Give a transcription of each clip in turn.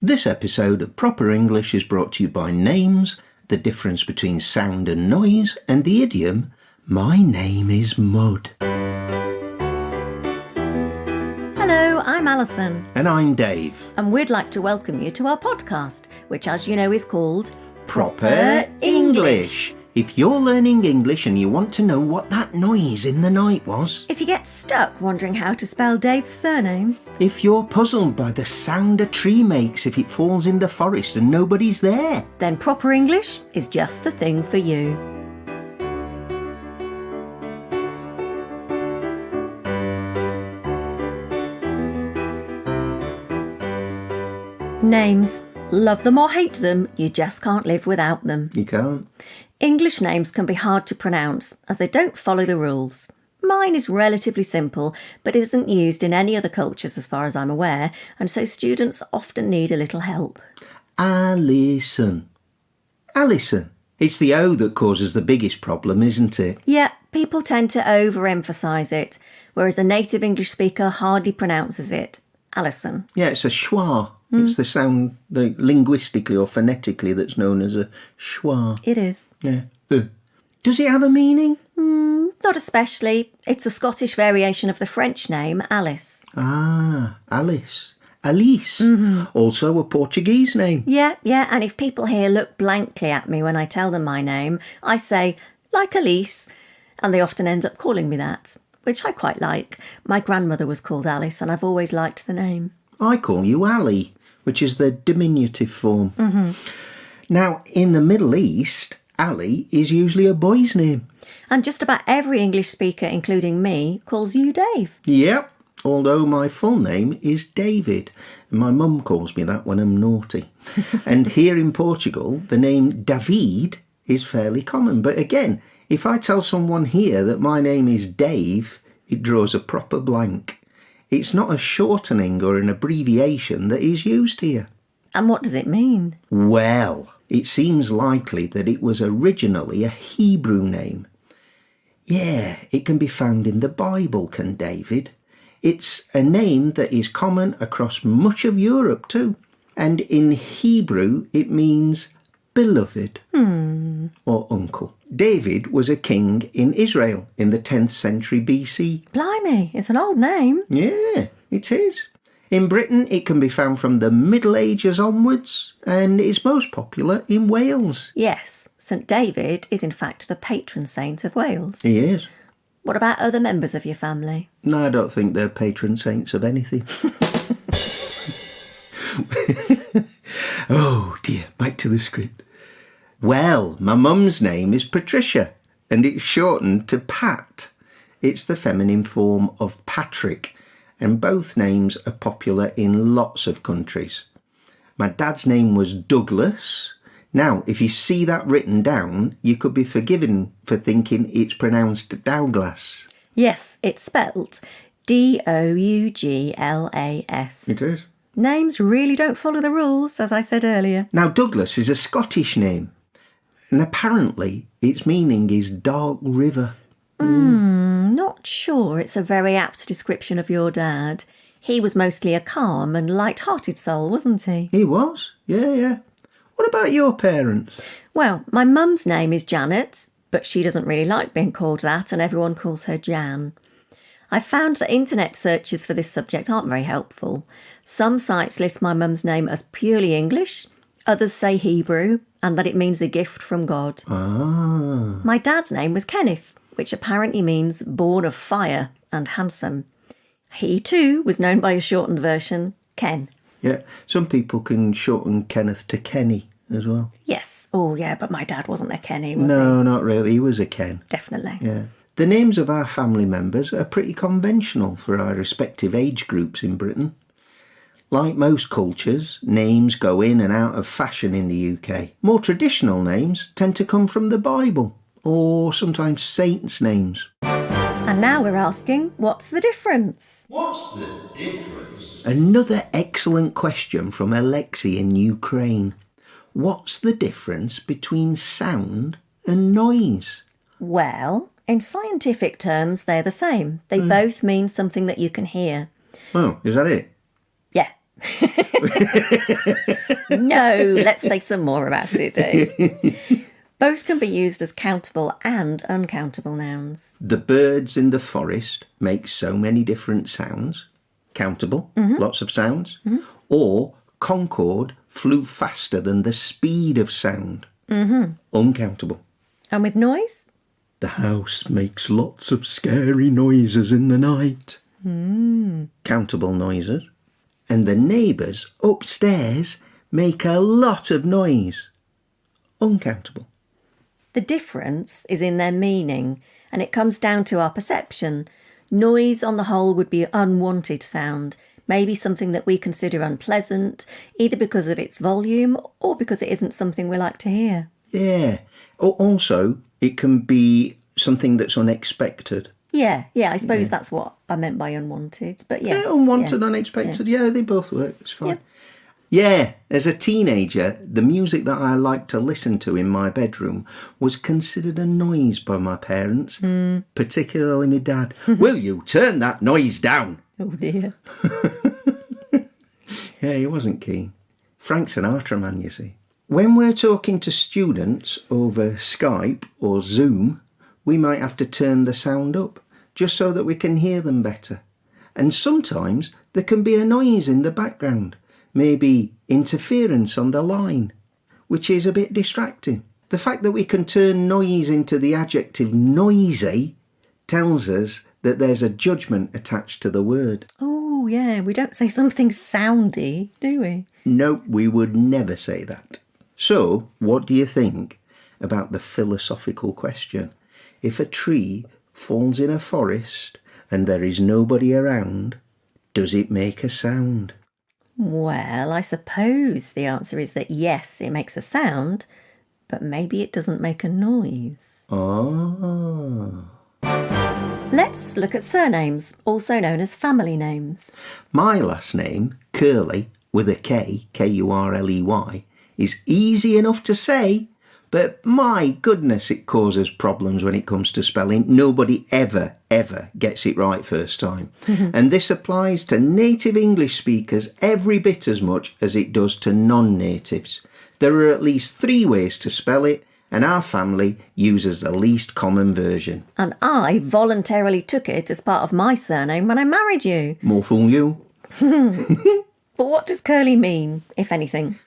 This episode of Proper English is brought to you by names, the difference between sound and noise, and the idiom, my name is Mud. Hello, I'm Alison. And I'm Dave. And we'd like to welcome you to our podcast, which, as you know, is called Proper English. If you're learning English and you want to know what that noise in the night was, If you get stuck wondering how to spell Dave's surname, if you're puzzled by the sound a tree makes if it falls in the forest and nobody's there, then Proper English is just the thing for you. Names. Love them or hate them, you just can't live without them. you can't. English names can be hard to pronounce as they don't follow the rules. Mine is relatively simple, but isn't used in any other cultures as far as I'm aware, and so students often need a little help. Alison. Alison. It's the O that causes the biggest problem, isn't it? Yeah, people tend to overemphasise it, whereas a native English speaker hardly pronounces it. Alison. Yeah, it's a schwa. It's the sound linguistically or phonetically that's known as a schwa. It is. Yeah. Does it have a meaning? Not especially. It's a Scottish variation of the French name Alice. Ah, Alice. Alice. Also a Portuguese name. Yeah, and if people here look blankly at me when I tell them my name, I say, like Alice, and they often end up calling me that, which I quite like. My grandmother was called Alice, and I've always liked the name. I call you Ali, which is the diminutive form. Now, in the Middle East, Ali is usually a boy's name. And just about every English speaker, including me, calls you Dave. Yep, although my full name is David. My mum calls me that when I'm naughty. And here in Portugal, the name David is fairly common. But again, if I tell someone here that my name is Dave, it draws a proper blank. It's not a shortening or an abbreviation that is used here. And what does it mean? Well, it seems likely that it was originally a Hebrew name. Yeah, it can be found in the Bible, can David? It's a name that is common across much of Europe too. And in Hebrew, it means beloved or uncle. David was a king in Israel in the 10th century BC. Blimey, it's an old name. Yeah, it is. In Britain, it can be found from the Middle Ages onwards, and it's most popular in Wales. Yes, St David is in fact the patron saint of Wales. He is. What about other members of your family? No, I don't think they're patron saints of anything. Oh dear, back to the script. Well, my mum's name is Patricia, and it's shortened to Pat. It's the feminine form of Patrick, and both names are popular in lots of countries. My dad's name was Douglas. Now, if you see that written down, you could be forgiven for thinking it's pronounced Douglas. Yes, it's spelt Douglas. It is. Names really don't follow the rules, as I said earlier. Now, Douglas is a Scottish name, and apparently its meaning is dark river. Not sure it's a very apt description of your dad. He was mostly a calm and light-hearted soul, wasn't he? He was, yeah. What about your parents? Well, my mum's name is Janet, but she doesn't really like being called that, and everyone calls her Jan. I found that internet searches for this subject aren't very helpful. Some sites list my mum's name as purely English, others say Hebrew, and that it means a gift from God. Ah. My dad's name was Kenneth, which apparently means born of fire and handsome. He too was known by a shortened version, Ken. Yeah, some people can shorten Kenneth to Kenny as well. Yes. Oh, yeah, but my dad wasn't a Kenny, was he? No, not really. He was a Ken. Definitely. Yeah. The names of our family members are pretty conventional for our respective age groups in Britain. Like most cultures, names go in and out of fashion in the UK. More traditional names tend to come from the Bible, or sometimes saints' names. And now we're asking, what's the difference? What's the difference? Another excellent question from Alexei in Ukraine. What's the difference between sound and noise? Well, in scientific terms, they're the same. They both mean something that you can hear. Oh, is that it? Yeah, No, let's say some more about it, Dave. Both can be used as countable and uncountable nouns. The birds in the forest make so many different sounds. Countable, lots of sounds. Or Concorde flew faster than the speed of sound. Uncountable. And with noise? The house makes lots of scary noises in the night. Countable noises. And the neighbours upstairs make a lot of noise. Uncountable. The difference is in their meaning, and it comes down to our perception. Noise on the whole would be unwanted sound, maybe something that we consider unpleasant, either because of its volume or because it isn't something we like to hear. Yeah. Also, it can be something that's unexpected. Yeah, I suppose that's what I meant by unwanted. But yeah. Unwanted, unexpected. Yeah, they both work. It's fine. Yeah, as a teenager, the music that I liked to listen to in my bedroom was considered a noise by my parents, particularly my dad. Will you turn that noise down? Oh dear. Yeah, he wasn't keen. Frank Sinatra man, you see. When we're talking to students over Skype or Zoom, we might have to turn the sound up, just so that we can hear them better. And sometimes there can be a noise in the background. Maybe interference on the line, which is a bit distracting. The fact that we can turn noise into the adjective noisy tells us that there's a judgment attached to the word. Oh, yeah, we don't say something soundy, do we? No, we would never say that. So, what do you think about the philosophical question? If a tree falls in a forest and there is nobody around, does it make a sound? Well, I suppose the answer is that yes, it makes a sound, but maybe it doesn't make a noise. Ah. Let's look at surnames, also known as family names. My last name, Curley, with a K, Kurley, is easy enough to say, but my goodness, it causes problems when it comes to spelling. Nobody ever gets it right first time. And this applies to native English speakers every bit as much as it does to non-natives. There are at least 3 ways to spell it, and our family uses the least common version. And I voluntarily took it as part of my surname when I married you. More fool you. But what does Curly mean, if anything?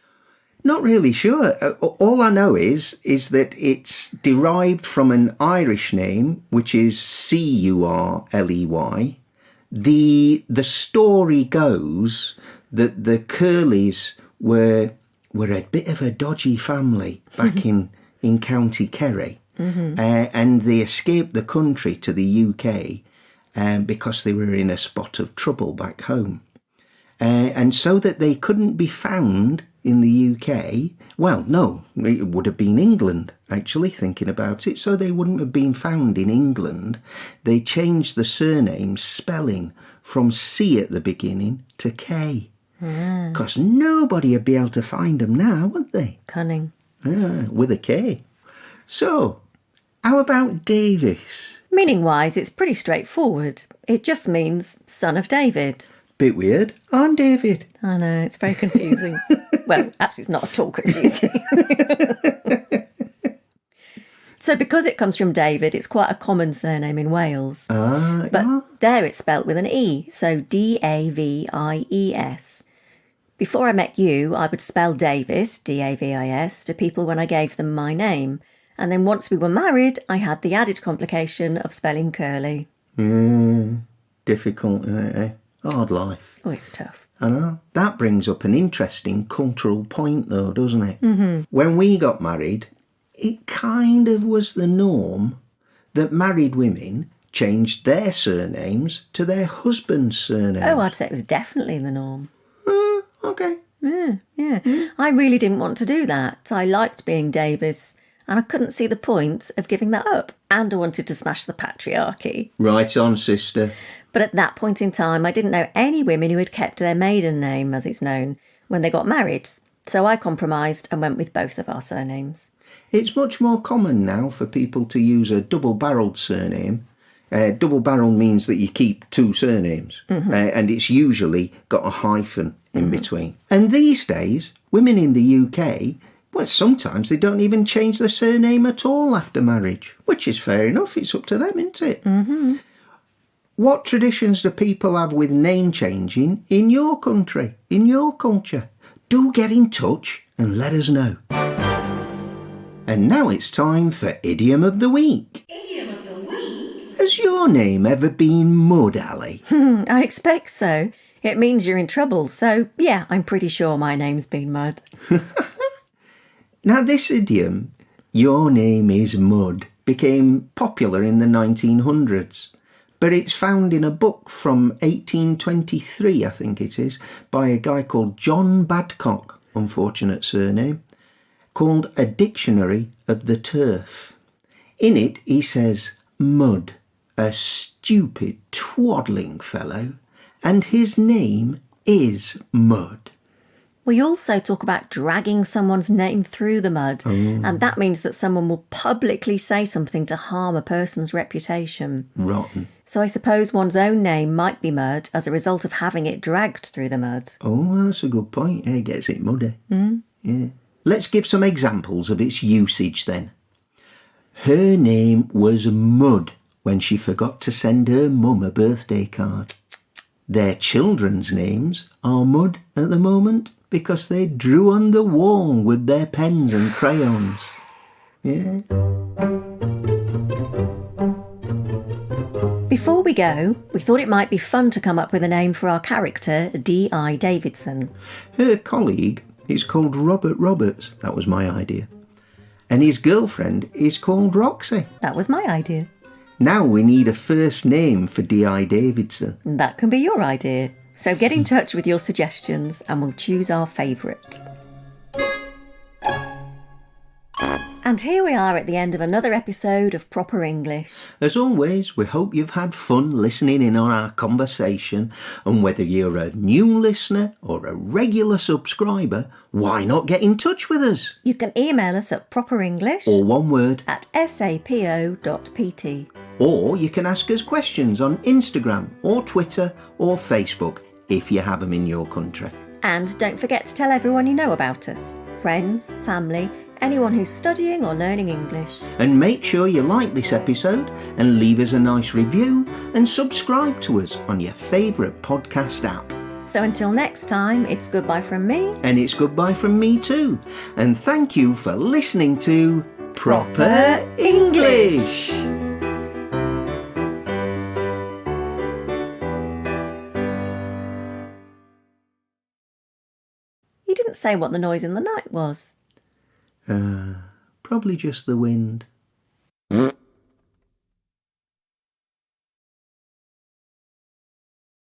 Not really sure. All I know is that it's derived from an Irish name, which is Curley. The story goes that the Curleys were a bit of a dodgy family back in County Kerry, and they escaped the country to the UK because they were in a spot of trouble back home. And so that they couldn't be found in the UK, well, no, it would have been England, actually, thinking about it. So they wouldn't have been found in England. They changed the surname spelling from C at the beginning to K. Because nobody would be able to find them now, would they? Cunning. With a K. So, how about Davis? Meaning-wise, it's pretty straightforward. It just means son of David. Bit weird. I'm David. I know, it's very confusing. Well, actually, it's not at all confusing. So because it comes from David, it's quite a common surname in Wales. But there it's spelt with an E, so Davies. Before I met you, I would spell Davis, Davis, to people when I gave them my name. And then once we were married, I had the added complication of spelling Curly. Difficult, eh? Hard life. Oh, it's tough. I know. That brings up an interesting cultural point, though, doesn't it? When we got married, it kind of was the norm that married women changed their surnames to their husband's surname. Oh, I'd say it was definitely the norm. Okay. Yeah. I really didn't want to do that. I liked being Davis, and I couldn't see the point of giving that up. And I wanted to smash the patriarchy. Right on, sister. But at that point in time, I didn't know any women who had kept their maiden name, as it's known, when they got married. So I compromised and went with both of our surnames. It's much more common now for people to use a double-barrelled surname. Double barrel means that you keep two surnames, and it's usually got a hyphen in between. And these days, women in the UK, well, sometimes they don't even change their surname at all after marriage, which is fair enough. It's up to them, isn't it? Mm-hmm. What traditions do people have with name changing in your country, in your culture? Do get in touch and let us know. And now it's time for Idiom of the Week. Idiom of the week? Has your name ever been Mud, Ali? I expect so. It means you're in trouble, so yeah, I'm pretty sure my name's been Mud. Now this idiom, your name is Mud, became popular in the 1900s. But it's found in a book from 1823, I think it is, by a guy called John Badcock, unfortunate surname, called A Dictionary of the Turf. In it, he says, Mud, a stupid, twaddling fellow, and his name is Mud. We also talk about dragging someone's name through the mud, and that means that someone will publicly say something to harm a person's reputation. Rotten. So I suppose one's own name might be mud as a result of having it dragged through the mud. Oh, that's a good point. It gets it muddy. Yeah. Let's give some examples of its usage then. Her name was Mud when she forgot to send her mum a birthday card. Their children's names are Mud at the moment because they drew on the wall with their pens and crayons. Yeah. Before we go, we thought it might be fun to come up with a name for our character, D.I. Davidson. Her colleague is called Robert Roberts. That was my idea. And his girlfriend is called Roxy. That was my idea. Now we need a first name for D.I. Davidson. That can be your idea. So get in touch with your suggestions and we'll choose our favourite. And here we are at the end of another episode of Proper English. As always, we hope you've had fun listening in on our conversation, and whether you're a new listener or a regular subscriber, why not get in touch with us? You can email us at properenglish, Or one word, at sapo.pt. or you can ask us questions on Instagram or Twitter or Facebook if you have them in your country. And don't forget to tell everyone you know about us. Friends, family, anyone who's studying or learning English. And make sure you like this episode and leave us a nice review and subscribe to us on your favourite podcast app. So until next time, it's goodbye from me. And it's goodbye from me too. And thank you for listening to Proper English. You didn't say what the noise in the night was. Probably just the wind.